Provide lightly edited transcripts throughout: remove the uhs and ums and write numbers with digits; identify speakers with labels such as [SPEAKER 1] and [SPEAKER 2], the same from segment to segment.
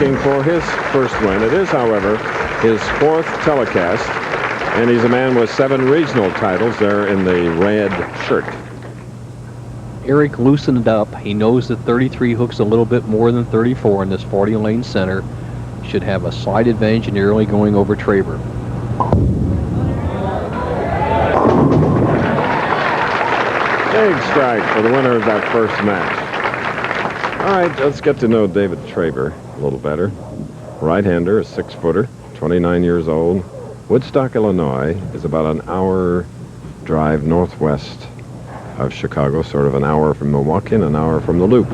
[SPEAKER 1] looking for his first win. It is, however, his 4th telecast, and he's a man with 7 regional titles there in the red shirt.
[SPEAKER 2] Eric loosened up. He knows that 33 hooks a little bit more than 34 in this 40-lane center. Should have a slight advantage in the early going over Traber.
[SPEAKER 1] Big strike for the winner of that first match. All right, let's get to know David Traber a little better. Right-hander, a 6-footer, 29 years old. Woodstock, Illinois is about an hour drive northwest of Chicago, sort of an hour from Milwaukee and an hour from the Loop.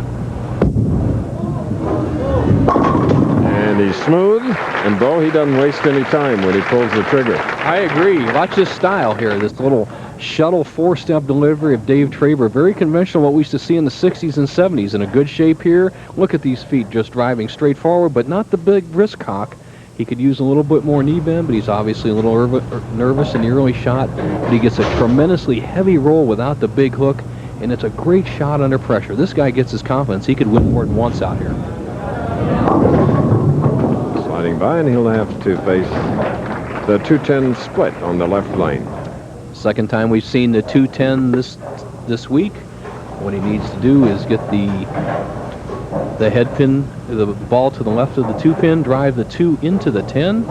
[SPEAKER 1] And he's smooth, and Bo, he doesn't waste any time when he pulls the trigger.
[SPEAKER 2] I agree. Watch this style here, this little shuttle 4-step delivery of Dave Traber. Very conventional, what we used to see in the 60s and 70s. In a good shape here. Look at these feet, just driving straight forward, but not the big wrist cock. He could use a little bit more knee bend, but he's obviously a little nervous in the early shot. But he gets a tremendously heavy roll without the big hook, and it's a great shot under pressure. This guy gets his confidence. He could win more than once out here.
[SPEAKER 1] Sliding by, and he'll have to face the 210 split on the left lane.
[SPEAKER 2] Second time we've seen the 210 this week. What he needs to do is get the head pin, the ball to the left of the 2-pin, drive the 2 into the 10.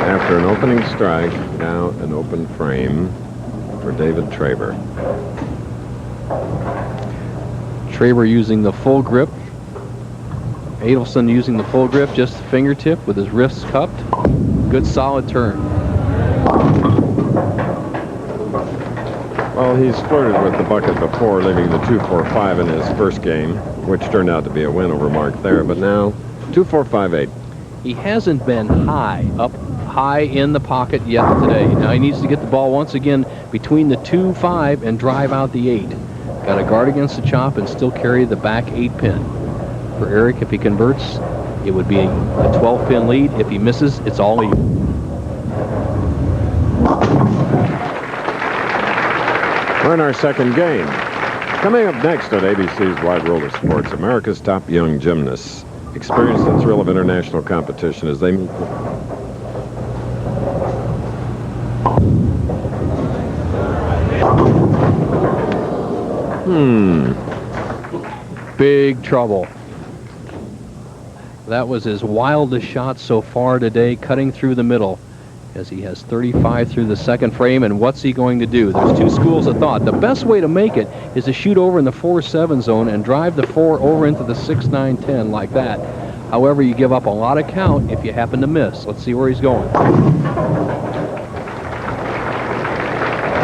[SPEAKER 1] After an opening strike, now an open frame for David Traber.
[SPEAKER 2] Traber using the full grip. Adolphson using the full grip, just the fingertip with his wrists cupped. Good solid turn.
[SPEAKER 1] Well, he's flirted with the bucket before, leaving the 2-4-5 in his first game, which turned out to be a win over Mark there, but now 2-4-5-8.
[SPEAKER 2] He hasn't been up high in the pocket yet today. Now he needs to get the ball once again between the 2-5 and drive out the 8. Got to guard against the chop and still carry the back 8-pin. For Eric, if he converts, it would be a 12-pin lead. If he misses, it's all even.
[SPEAKER 1] We're in our second game. Coming up next on ABC's Wide World of Sports, America's top young gymnasts experience the thrill of international competition as they meet.
[SPEAKER 2] Big trouble. That was his wildest shot so far today, cutting through the middle, as he has 35 through the second frame. And what's he going to do? There's 2 schools of thought. The best way to make it is to shoot over in the 4-7 zone and drive the 4 over into the 6-9-10 like that. However, you give up a lot of count if you happen to miss. Let's see where he's going.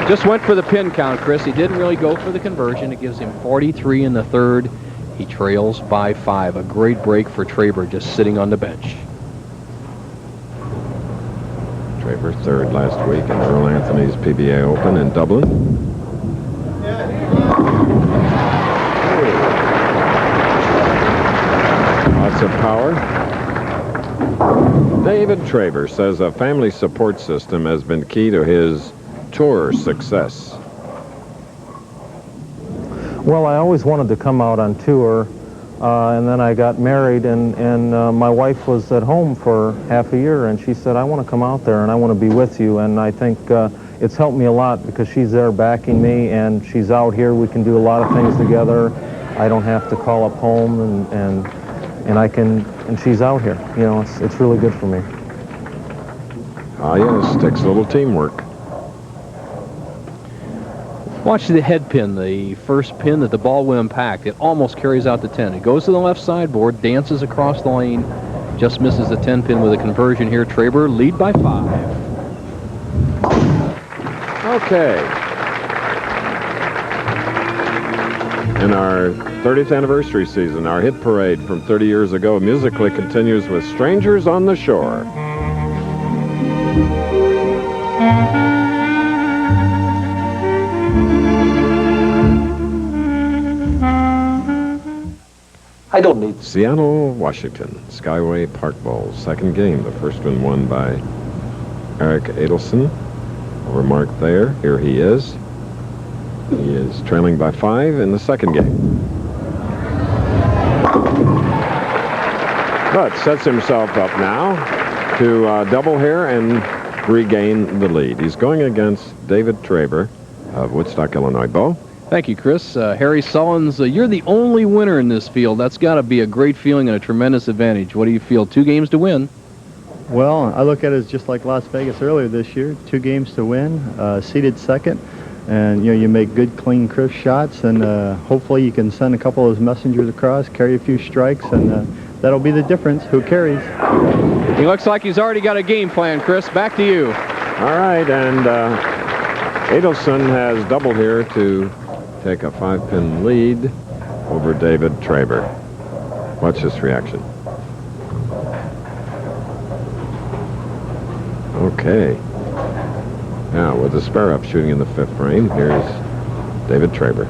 [SPEAKER 2] Just went for the pin count, Chris. He didn't really go for the conversion. It gives him 43 in the third. He trails by 5. A great break for Traber, just sitting on the bench.
[SPEAKER 1] Traber third last week in Earl Anthony's PBA Open in Dublin. Lots of power. David Traber says a family support system has been key to his tour success.
[SPEAKER 3] Well, I always wanted to come out on tour, and then I got married, and my wife was at home for half a year, and she said, I want to come out there, and I want to be with you. And I think it's helped me a lot because she's there backing me, and she's out here. We can do a lot of things together. I don't have to call up home, and I can, and she's out here. You know, it's really good for me.
[SPEAKER 1] Ah, yes, takes a little teamwork.
[SPEAKER 2] Watch the head pin, the first pin that the ball will impact. It almost carries out the 10. It goes to the left sideboard, dances across the lane, just misses the 10 pin with a conversion here. Traber lead by 5.
[SPEAKER 1] Okay. In our 30th anniversary season, our hit parade from 30 years ago musically continues with Strangers on the Shore.
[SPEAKER 2] I don't need
[SPEAKER 1] Seattle, Washington, Skyway Park Bowl. Second game. The first one won by Eric-Adolphson Over Mark Thayer. Here he is. He is trailing by 5 in the second game. But sets himself up now to double here and regain the lead. He's going against David Traber of Woodstock, Illinois. Bo?
[SPEAKER 2] Thank you, Chris. Harry Sullins, you're the only winner in this field. That's got to be a great feeling and a tremendous advantage. What do you feel? 2 games to win.
[SPEAKER 4] Well, I look at it as just like Las Vegas earlier this year. 2 games to win, seeded second. And, you make good, clean, crisp shots. And hopefully you can send a couple of those messengers across, carry a few strikes, and that'll be the difference. Who carries?
[SPEAKER 2] He looks like he's already got a game plan, Chris. Back to you.
[SPEAKER 1] All right, and Adolphson has doubled here to take a 5-pin lead over David Traber. Watch this reaction. Okay. Now, with the spare up shooting in the 5th frame, here's David Traber.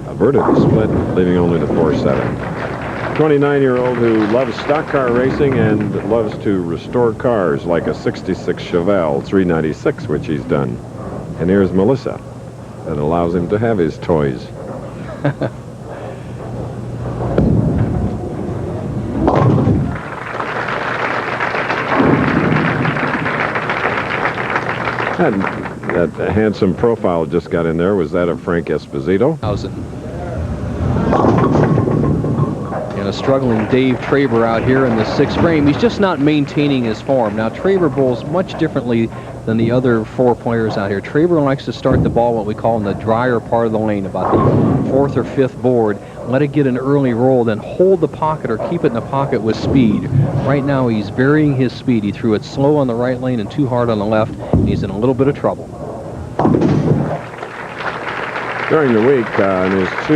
[SPEAKER 1] Averted the split, leaving only the 4-7. 29-year-old who loves stock car racing and loves to restore cars like a 66 Chevelle 396, which he's done. And here's Melissa. That allows him to have his toys. That handsome profile just got in there. Was that of Frank Esposito?
[SPEAKER 2] And a struggling Dave Traber out here in the 6th frame. He's just not maintaining his form. Now, Traber bowls much differently than the other 4 players out here. Traber likes to start the ball what we call in the drier part of the lane, about the 4th or 5th board. Let it get an early roll, then hold the pocket or keep it in the pocket with speed. Right now, he's varying his speed. He threw it slow on the right lane and too hard on the left, and he's in a little bit of trouble.
[SPEAKER 1] During the week, in his 2